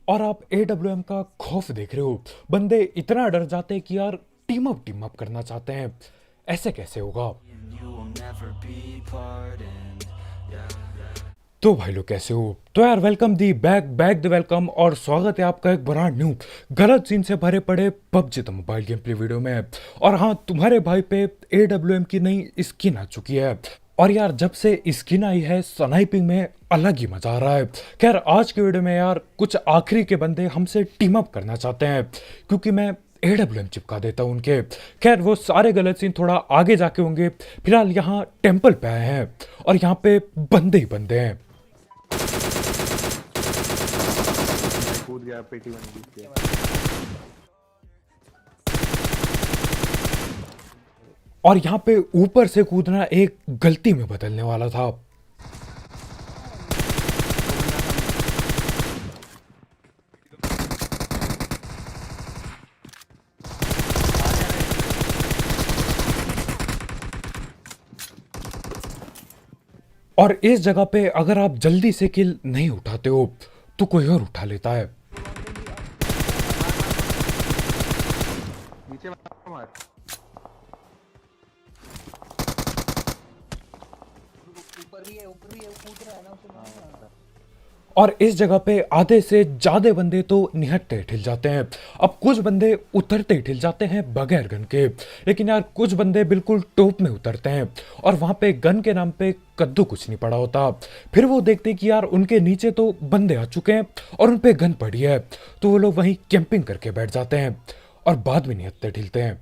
और आप AWM का खौफ देख रहे हो। बंदे इतना डर जाते हैं कि यार टीम अप करना चाहते हैं। ऐसे कैसे होगा? You will never be pardoned. Yeah. तो भाई लोग कैसे हो? तो यार welcome the back the welcome और स्वागत है आपका एक ब्रांड न्यू गलत सीन से भरे पड़े PUBG the mobile game play video में। और हाँ, तुम्हारे भाई पे AWM की नई स्किन आ चुकी है। और यार जब से स्किन आई है स्नाइपिंग में अलग ही मजा आ रहा है। खैर आज के वीडियो में यार कुछ आखिरी के बंदे हमसे टीम अप करना चाहते हैं, क्योंकि मैं AWM चिपका देता हूँ उनके। खैर वो सारे गलत सीन थोड़ा आगे जाके होंगे। फिलहाल यहाँ टेम्पल पे आए हैं और यहाँ पे बंदे ही बंदे हैं। कूद गया पेटी बन गई। और यहाँ पे ऊपर से कूदना एक गलती में बदलने वाला था। और इस जगह पे अगर आप जल्दी से किल नहीं उठाते हो तो कोई और उठा लेता है। नीचे मार। ऊपर भी है कूद रहा है ना उसे मारना। और इस जगह पे आधे से ज्यादा बंदे तो निहत्ते हिल जाते हैं। अब कुछ बंदे उतरते ही हिल जाते हैं बगैर गन के, लेकिन यार कुछ बंदे बिल्कुल टॉप में उतरते हैं और वहां पे गन के नाम पे कद्दू कुछ नहीं पड़ा होता। फिर वो देखते कि यार उनके नीचे तो बंदे आ चुके हैं और उन पे गन पड़ी है, तो वो लोग वहीं कैंपिंग करके बैठ जाते हैं और बाद में निहत्ते हिलते हैं।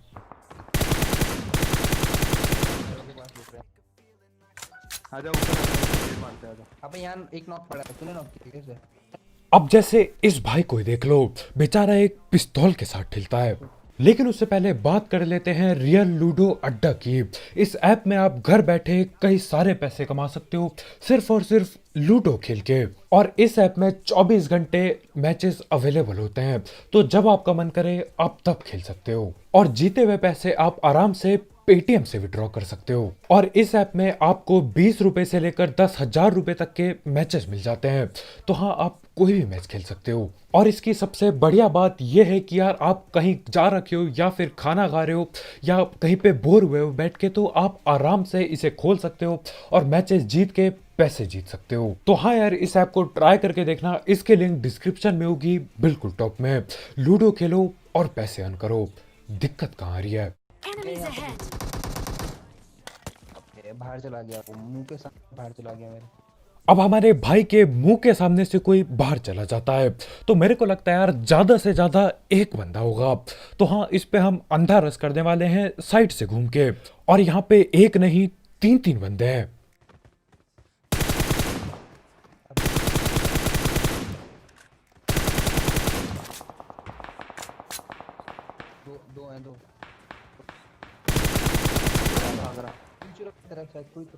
आ जाओ ऊपर मारते आ जाओ। अबे यहाँ एक नॉक पड़ा है, तूने नॉक किया कैसे? अब जैसे इस भाई को ही देख लो, बेचारा एक पिस्तौल के साथ ठिलता है। लेकिन उससे पहले बात कर लेते हैं रियल लूडो अड्डा की। इस ऐप में आप घर बैठे कई सारे पैसे कमा सकते हो सिर्फ और सिर्फ लूडो खेल के। और इस ऐप में 24 घंटे मैचेस अवेलेबल होते हैं, तो जब आपका मन करे आप तब खेल सकते हो। और जीते हुए पैसे आप आराम से पेटीएम से विड्रॉ कर सकते हो। और इस ऐप में आपको 20 रुपए से लेकर 10,000 रुपए तक के मैचेस मिल जाते हैं, तो हाँ आप कोई भी मैच खेल सकते हो। और इसकी सबसे बढ़िया बात यह है कि यार आप कहीं जा रखे हो या फिर खाना खा रहे हो या कहीं पे बोर हुए हो बैठ के, तो आप आराम से इसे खोल सकते हो और मैचेस जीत के पैसे जीत सकते हो। तो हाँ यार इस ऐप को ट्राई करके देखना, इसके लिंक डिस्क्रिप्शन में होगी बिल्कुल टॉप में। लूडो खेलो और पैसे अर्न करो, दिक्कत कहाँ आ रही है? Enemies ahead! ये बाहर चला गया, वो मुंह के साथ बाहर चला गया मेरे। अब हमारे भाई के मुंह के सामने से कोई बाहर चला जाता है, तो मेरे को लगता है यार ज्यादा से ज्यादा एक बंदा होगा। तो हाँ इस पे हम अंधा रस करने वाले हैं साइड से घूम के। और यहाँ पे एक नहीं तीन तीन बंदे हैं। दो हैं, दो भाग रहा। पीछे तरफ शायद कोई तो।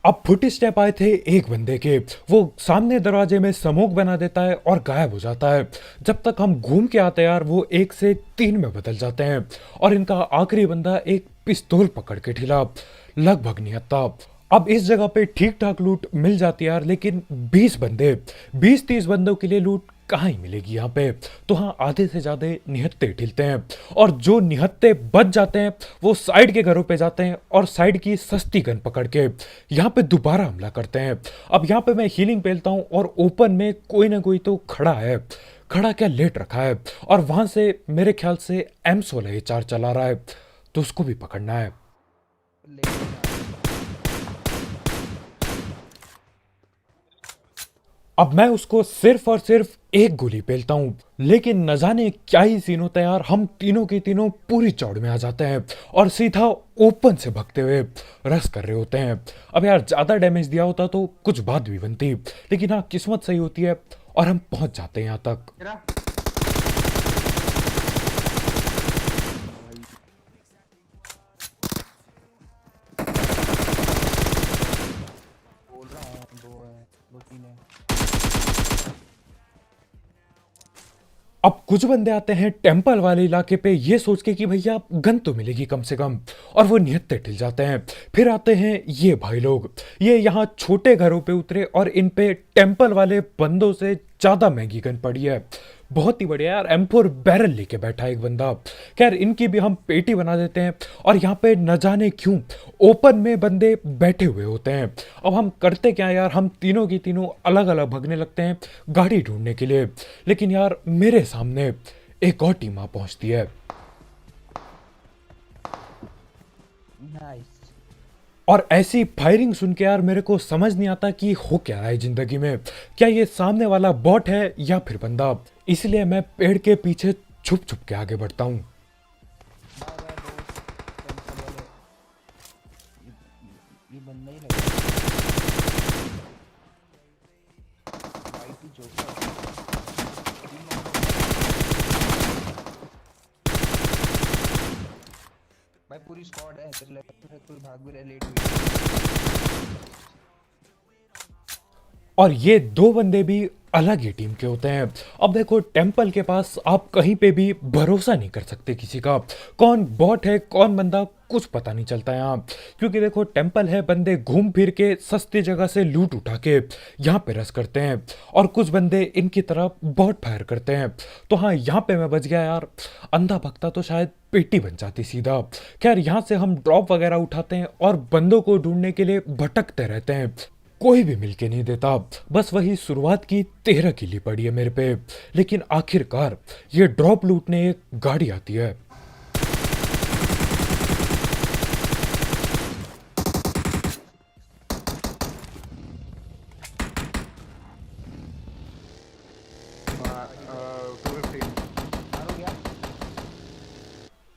अब फुट स्टेप आए थे एक बंदे के, वो सामने दरवाजे में स्मोक बना देता है और गायब हो जाता है। जब तक हम घूम के आते हैं यार वो 1 से 3 में बदल जाते हैं। और इनका आखिरी बंदा एक पिस्तौल पकड़ के ठिला, लगभग निहत्ता। अब इस जगह पे ठीक ठाक लूट मिल जाती है यार, लेकिन 20-30 बंदों के लिए लूट कहाँ ही मिलेगी यहाँ पे। तो हाँ आधे से ज्यादा निहत्ते ठिलते हैं और जो निहत्ते बच जाते हैं वो साइड के घरों पे जाते हैं और साइड की सस्ती गन पकड़ के यहाँ पे दोबारा हमला करते हैं। अब यहाँ पे मैं हीलिंग पेलता हूँ और ओपन में कोई ना कोई तो खड़ा है, खड़ा क्या लेट रखा है, और वहां से मेरे ख्याल से M16 A4 चला रहा है, तो उसको भी पकड़ना है। अब मैं उसको सिर्फ और सिर्फ एक गोली पेलता हूं, लेकिन न जाने क्या ही सीन होता है यार, हम तीनों के तीनों पूरी चौड़ में आ जाते हैं और सीधा ओपन से भगते हुए रस कर रहे होते हैं। अब यार ज्यादा डैमेज दिया होता तो कुछ बात भी बनती, लेकिन हाँ किस्मत सही होती है और हम पहुंच जाते हैं यहाँ तक। तेरा बोल रहा हूँ, दो है, दो तीन है। अब कुछ बंदे आते हैं टेम्पल वाले इलाके पे ये सोच के कि भैया गन तो मिलेगी कम से कम, और वो नियत पे टिल जाते हैं। फिर आते हैं ये भाई लोग, ये यहाँ छोटे घरों पे उतरे और इन पे टेम्पल वाले बंदों से ज्यादा महंगी गन पड़ी है। बहुत ही बढ़िया यार, M4 बैरल लेके बैठा है एक बंदा। खैर इनकी भी हम पेटी बना देते हैं, और यहाँ पे न जाने क्यों ओपन में बंदे बैठे हुए होते हैं। अब हम करते क्या यार, हम तीनों की तीनों अलग अलग भागने लगते हैं गाड़ी ढूंढने के लिए। लेकिन यार मेरे सामने एक और टीम आ पहुंचती है, नाइस। और ऐसी फायरिंग सुन के यार मेरे को समझ नहीं आता कि हो क्या रहा है जिंदगी में। क्या ये सामने वाला बॉट है या फिर बंदा? इसलिए मैं पेड़ के पीछे छुप छुप के आगे बढ़ता हूँ। बाय बाय दोस्त, टेंशन वाले। ये बंदा ही लगा। भाई तू जोकर। भाई पूरी स्क्वाड है तेरे लेफ्ट में, कोई भाग भी रहा है, लेट हुई। और ये दो बंदे भी अलग ही टीम के होते हैं। अब देखो टेम्पल के पास आप कहीं पे भी भरोसा नहीं कर सकते किसी का, कौन बॉट है कौन बंदा कुछ पता नहीं चलता यहाँ। क्योंकि देखो टेम्पल है, बंदे घूम फिर के सस्ती जगह से लूट उठा के यहाँ पे रस करते हैं, और कुछ बंदे इनकी तरफ बॉट फायर करते हैं। तो हाँ, यहाँ पे मैं बच गया यार, अंधा भक्ता तो शायद पेटी बन जाती सीधा। खैर यहाँ से हम ड्रॉप वगैरह उठाते हैं और बंदों को ढूंढने के लिए भटकते रहते हैं, कोई भी मिलके नहीं देता। बस वही शुरुआत की 13 किली पड़ी है मेरे पे। लेकिन आखिरकार ये ड्रॉप लूटने एक गाड़ी आती है, मारो क्या?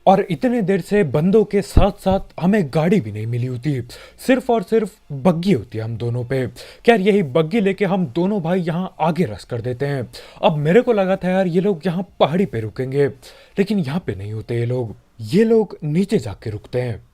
और इतने देर से बंदों के साथ साथ हमें गाड़ी भी नहीं मिली होती, सिर्फ और सिर्फ बग्गी होती है हम दोनों पे। खैर यही बग्गी लेके हम दोनों भाई यहाँ आगे रस कर देते हैं। अब मेरे को लगा था यार ये लोग यहाँ पहाड़ी पे रुकेंगे, लेकिन यहाँ पे नहीं होते ये लोग नीचे जाके रुकते हैं।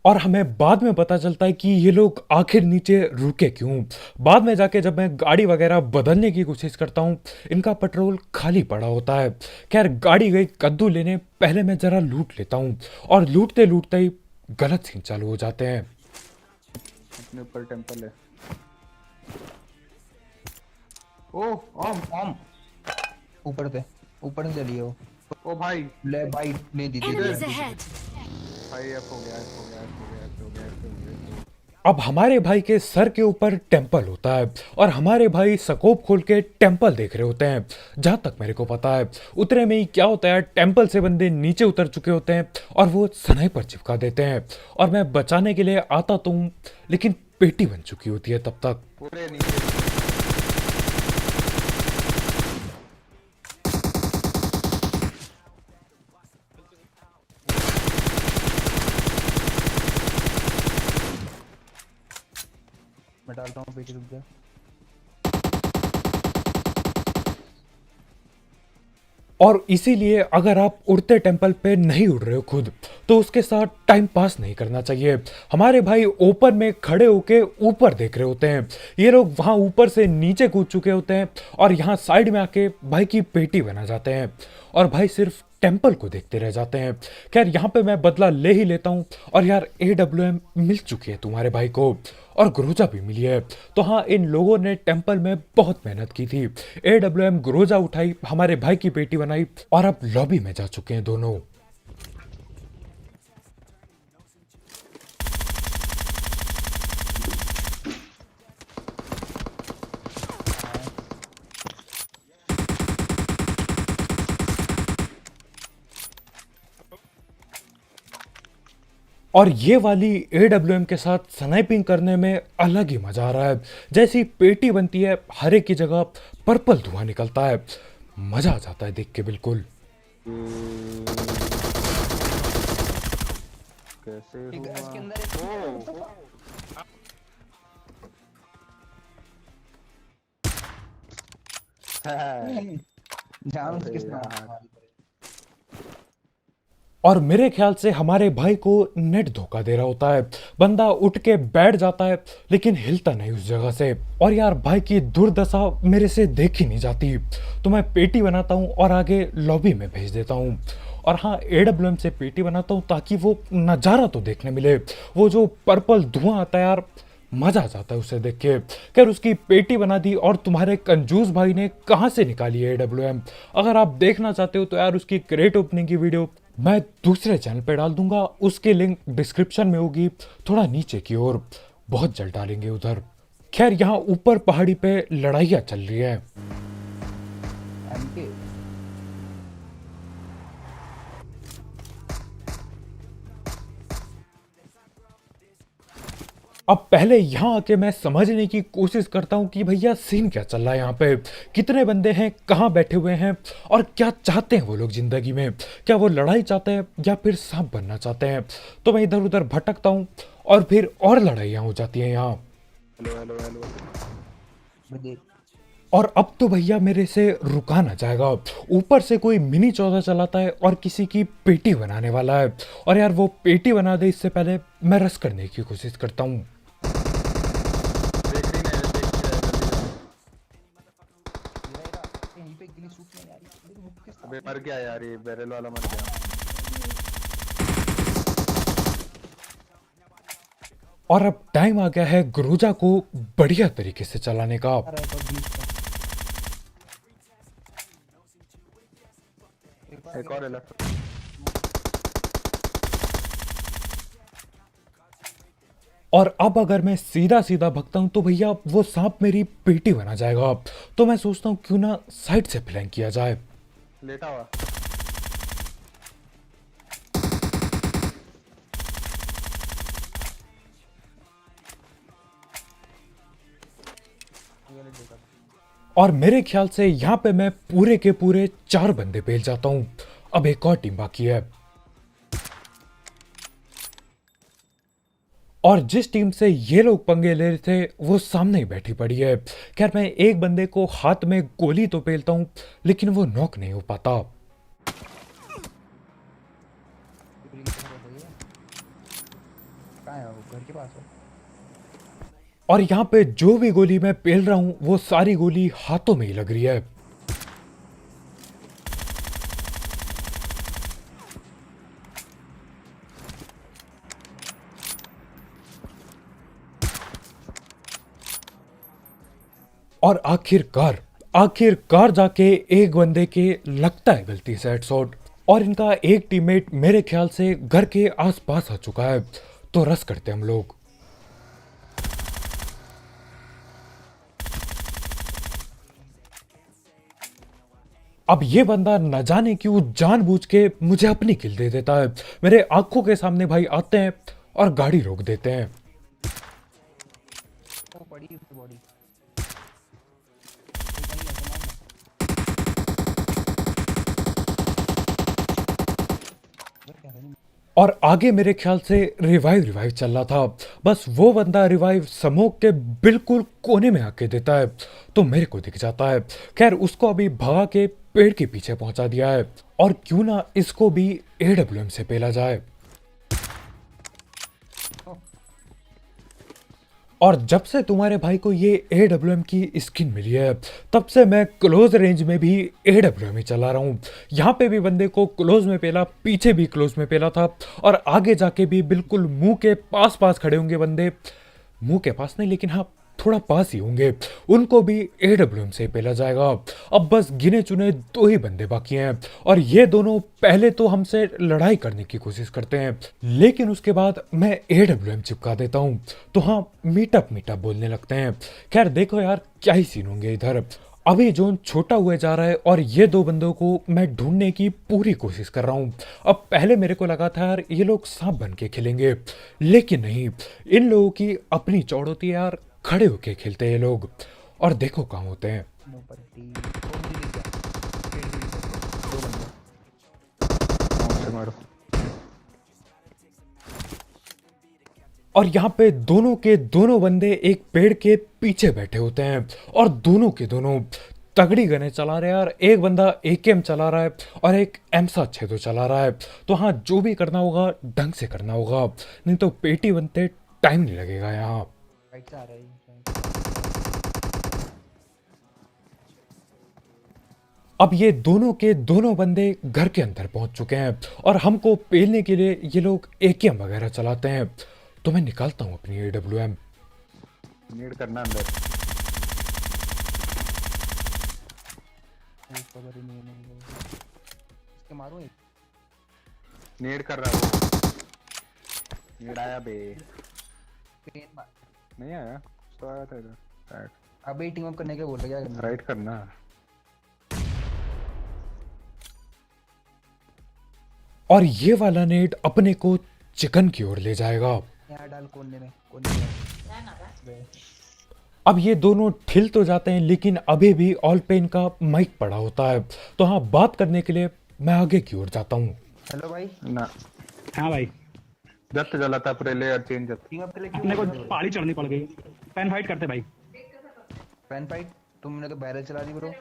और हमें बाद में पता चलता है कि ये लोग आखिर नीचे रुके क्यों। बाद में जाके जब मैं गाड़ी वगैरह बदलने की कोशिश करता हूँ, इनका पेट्रोल खाली पड़ा होता है। खैर गाड़ी गई कद्दू लेने, पहले मैं जरा लूट लेता हूँ, और लूटते लूटते ही गलत सीन चालू हो जाते हैं। अपने ऊपर टेंपल है। ओह ओम हम ऊपर से चलिए वो। ओ भाई ले भाई ले दी Enemies ahead! भाई F हो गया, F हो गया, F हो गया, F हो गया, F हो गया। अब हमारे भाई के सर के ऊपर टेम्पल होता है, और हमारे भाई स्कोप खोल के टेम्पल देख रहे होते हैं। जहां तक मेरे को पता है उतरे में ही क्या होता है, टेम्पल से बंदे नीचे उतर चुके होते हैं और वो स्नाइपर चिपका देते हैं, और मैं बचाने के लिए आता तो हूं, लेकिन पेटी बन चुकी होती है तब तक। पूरे नीचे मैं डालता हूँ पेटी, रुक जा। और इसीलिए अगर आप उड़ते टेम्पल पे नहीं उड़ रहे हो खुद, तो उसके साथ टाइम पास नहीं करना चाहिए। हमारे भाई ओपन में खड़े होके ऊपर देख रहे होते हैं, ये लोग वहां ऊपर से नीचे कूद चुके होते हैं, और यहाँ साइड में आके भाई की पेटी बना जाते हैं, और भाई सिर्फ टेम्पल को देखते रह जाते हैं। खैर यहाँ पे मैं बदला ले ही लेता हूँ, और यार AWM मिल चुकी है तुम्हारे भाई को, और ग्रोजा भी मिली है। तो हाँ, इन लोगों ने टेम्पल में बहुत मेहनत की थी। AWM ग्रोजा उठाई, हमारे भाई की पेटी बनाई, और अब लॉबी में जा चुके हैं दोनों। और ये वाली AWM के साथ स्नाइपिंग करने में अलग ही मजा आ रहा है। जैसी पेटी बनती है, हर एक की जगह पर्पल धुआं निकलता है, मजा आ जाता है देख के बिल्कुल। कैसे एक हुआ? इसके अंदर एक जान अरे किसने यार। और मेरे ख्याल से हमारे भाई को नेट धोखा दे रहा होता है। बंदा उठ के बैठ जाता है लेकिन हिलता नहीं उस जगह से। और यार भाई की दुर्दशा मेरे से देखी नहीं जाती, तो मैं पेटी बनाता हूँ और आगे लॉबी में भेज देता हूँ। और हाँ, AWM से पेटी बनाता हूँ ताकि वो नज़ारा तो देखने मिले। वो जो पर्पल धुआं आता है यार, मजा आ जाता है उसे देख के। खैर उसकी पेटी बना दी और तुम्हारे कंजूस भाई ने कहाँ से निकाली है AWM। अगर आप देखना चाहते हो तो यार उसकी क्रेट ओपनिंग की वीडियो मैं दूसरे चैनल पे डाल दूंगा, उसकी लिंक डिस्क्रिप्शन में होगी, थोड़ा नीचे की ओर, बहुत जल्द डालेंगे उधर। खैर यहाँ ऊपर पहाड़ी पे लड़ाइयाँ चल रही है। एमके अब पहले यहाँ आके मैं समझने की कोशिश करता हूँ कि भैया सीन क्या चल रहा है यहाँ पे, कितने बंदे हैं, कहाँ बैठे हुए हैं और क्या चाहते हैं वो लोग जिंदगी में। क्या वो लड़ाई चाहते हैं या फिर सांप बनना चाहते हैं। तो मैं इधर उधर भटकता हूँ और फिर और लड़ाइयाँ हो जाती हैं यहाँ। Hello hello hello. देख और अब तो भैया मेरे से रुका ना जाएगा। ऊपर से कोई मिनी 14 चलाता है और किसी की पेटी बनाने वाला है। और यार वो पेटी बना दे इससे पहले मैं रस करने की कोशिश करता हूँ। देख रही नहीं, देख रही है, जल्दी जाओ। यहीं पे गिली सूट नहीं आ रही मेरी मुख के अबे सामने। मर गया यार, ये बैरल वाला मर गया। और अब टाइम आ गया है ग्रोजा को बढ़िया तरीके से चलाने का। आ रहा है तो ग्लिच का। एक और है लेफ्ट। और अब अगर मैं सीधा सीधा भगता हूं तो भैया वो सांप मेरी पेटी बना जाएगा। तो मैं सोचता हूँ क्यों ना साइड से फ्लैंक किया जाए। लेटा हुआ। ये वाले देखा। और मेरे ख्याल से यहाँ पे मैं पूरे के पूरे 4 बंदे पेल जाता हूँ। अब एक और टीम बाकी है। और जिस टीम से ये लोग पंगे ले रहे थे वो सामने ही बैठी पड़ी है। खैर मैं एक बंदे को हाथ में गोली तो पेलता हूँ लेकिन वो नॉक नहीं हो पाता। गिली की तरफ है ये। कहाँ है वो? घर के पास है। और यहाँ पे जो भी गोली मैं पेल रहा हूँ वो सारी गोली हाथों में ही लग रही है। और आखिरकार जाके एक बंदे के लगता है गलती से हेडशॉट। और इनका एक टीममेट मेरे ख्याल से घर के आसपास आ चुका है। तो रस करते हम लोग। अब ये बंदा न जाने क्यों जानबूझ के मुझे अपनी किल दे देता है। मेरे आंखों के सामने भाई आते हैं और गाड़ी रोक देते हैं। वो पड़ी है उसकी बॉडी। कोई नहीं है सामान में। क्या है? और आगे मेरे ख्याल से रिवाइव चल रहा था। बस वो बंदा रिवाइव स्मोक के बिल्कुल कोने में आके देता है तो मेरे को दिख जाता है। खैर उसको अभी भगा के पेड़ के पीछे पहुंचा दिया है। और क्यों ना इसको भी AWM से पेला जाए। और जब से तुम्हारे भाई को ये AWM की स्किन मिली है तब से मैं क्लोज रेंज में भी AWM ही चला रहा हूँ। यहाँ पे भी बंदे को क्लोज में पेला, पीछे भी क्लोज में पेला था और आगे जाके भी बिल्कुल मुंह के पास पास खड़े होंगे बंदे। मुंह के पास नहीं लेकिन हाँ थोड़ा पास ही होंगे, उनको भी AWM से पेला जाएगा। अब बस गिने चुने 2 ही बंदे बाकी हैं और ये दोनों पहले तो हमसे लड़ाई करने की कोशिश करते हैं लेकिन उसके बाद मैं AWM चिपका देता हूँ तो हाँ मीटअप बोलने लगते हैं। खैर देखो यार क्या ही सीन होंगे इधर। अभी जोन छोटा हुए जा रहा है और ये 2 बंदों को मैं ढूंढने की पूरी कोशिश कर रहा हूँ। अब पहले मेरे को लगा था यार ये लोग सांप बन के खेलेंगे लेकिन नहीं, इन लोगों की अपनी चौड़ होती है यार, खड़े होके खेलते हैं ये लोग। और देखो कहाँ होते हैं। नो पट्टी कौन सी ली क्या? पेड़ के पीछे। दो बंदे। कौन से मारो। और यहाँ पे दोनों के दोनों बंदे एक पेड़ के पीछे बैठे होते हैं और दोनों के दोनों तगड़ी गने चला रहे हैं यार। एक बंदा एकेएम चला रहा है और एक M762 चला रहा है। तो हाँ, जो भी करना होगा ढंग से करना होगा, नहीं तो पेटी बनते टाइम नहीं लगेगा यहाँ। राइट से आ रहा है। अब ये दोनों के दोनों बंदे घर के अंदर पहुंच चुके हैं और हमको पेलने के लिए ये लोग एकेएम वगैरह चलाते हैं। तो मैं निकालता हूँ अपनी AWM। नीड करना अंदर। कवर ही नहीं है मेरे को। इसके मारूं एक। नीड कर रहा हूँ। नीड आया बे। पेन मार। नहीं आया तो आया था इधर राइट। अबे टीम अप करने के बोल रहा क्या करना है? राइट करना। और ये वाला नेट अपने को चिकन की ओर ले जाएगा। यहाँ डाल कोने में, कोने में। बे, अब ये दोनों ठिल तो जाते हैं, लेकिन अभी भी ऑल पेन का माइक पड़ा होता है। तो हाँ, बात करने के लिए मैं आगे की ओर जाता हूँ। हेलो भाई, ना हाँ भाई, जब जला था पहले और चेंज जब टीम अप के लिए अपने को क्यों पहाड़ी चढ़नी पड़ गई। पेन फाइट करते भाई। Pen fight? तुमने तो बैरल चला दी ब्रो।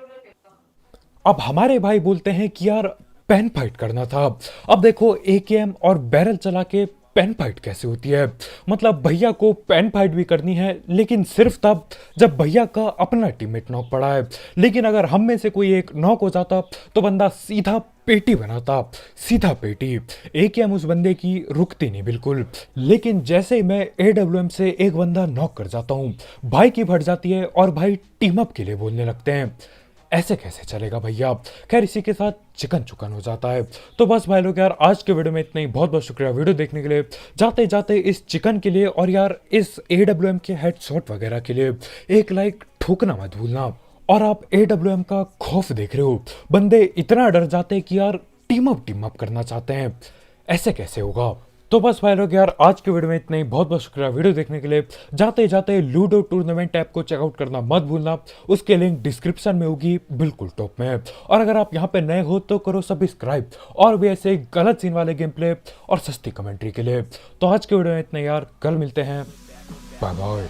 अब हमारे भाई बोलते हैं कि यार पेन फाइट करना था। अब देखो, एकेएम और बैरल चला के पेन फाइट कैसे होती है। मतलब भैया को पेन फाइट भी करनी है, लेकिन सिर्फ तब जब भैया का अपना टीममेट नॉक पड़ा है। लेकिन अगर हम में से कोई एक नॉक हो जाता तो बंदा सीधा पेटी बनाता, सीधा पेटी। एकेएम उस बंदे की रुकती नहीं बिल्कुल। लेकिन जैसे ही मैं AWM से एक बंदा नॉक कर जाता हूँ, भाई की फट जाती है और भाई टीम अप के लिए बोलने लगते हैं। ऐसे कैसे चलेगा भैया। खैर, इसी के साथ चिकन चुकन हो जाता है। तो बस भाई लोग यार, आज के वीडियो में इतना ही। बहुत बहुत शुक्रिया वीडियो देखने के लिए। जाते जाते इस चिकन के लिए और यार इस AWM के हेडशॉट वगैरह के लिए एक लाइक ठोकना मत भूलना। और आप AWM का खौफ देख रहे हो, बंदे इतना डर जाते हैं कि यार टीम अप करना चाहते हैं। ऐसे कैसे होगा। तो बस भाई लोग यार, आज के वीडियो में इतना ही। बहुत बहुत शुक्रिया वीडियो देखने के लिए। जाते जाते लूडो टूर्नामेंट ऐप को चेकआउट करना मत भूलना। उसके लिंक डिस्क्रिप्शन में होगी, बिल्कुल टॉप में। और अगर आप यहाँ पे नए हो तो करो सब्सक्राइब, और भी ऐसे गलत सीन वाले गेम प्ले और सस्ती कमेंट्री के लिए। तो आज के वीडियो में इतना यार, कल मिलते हैं। Bye bye.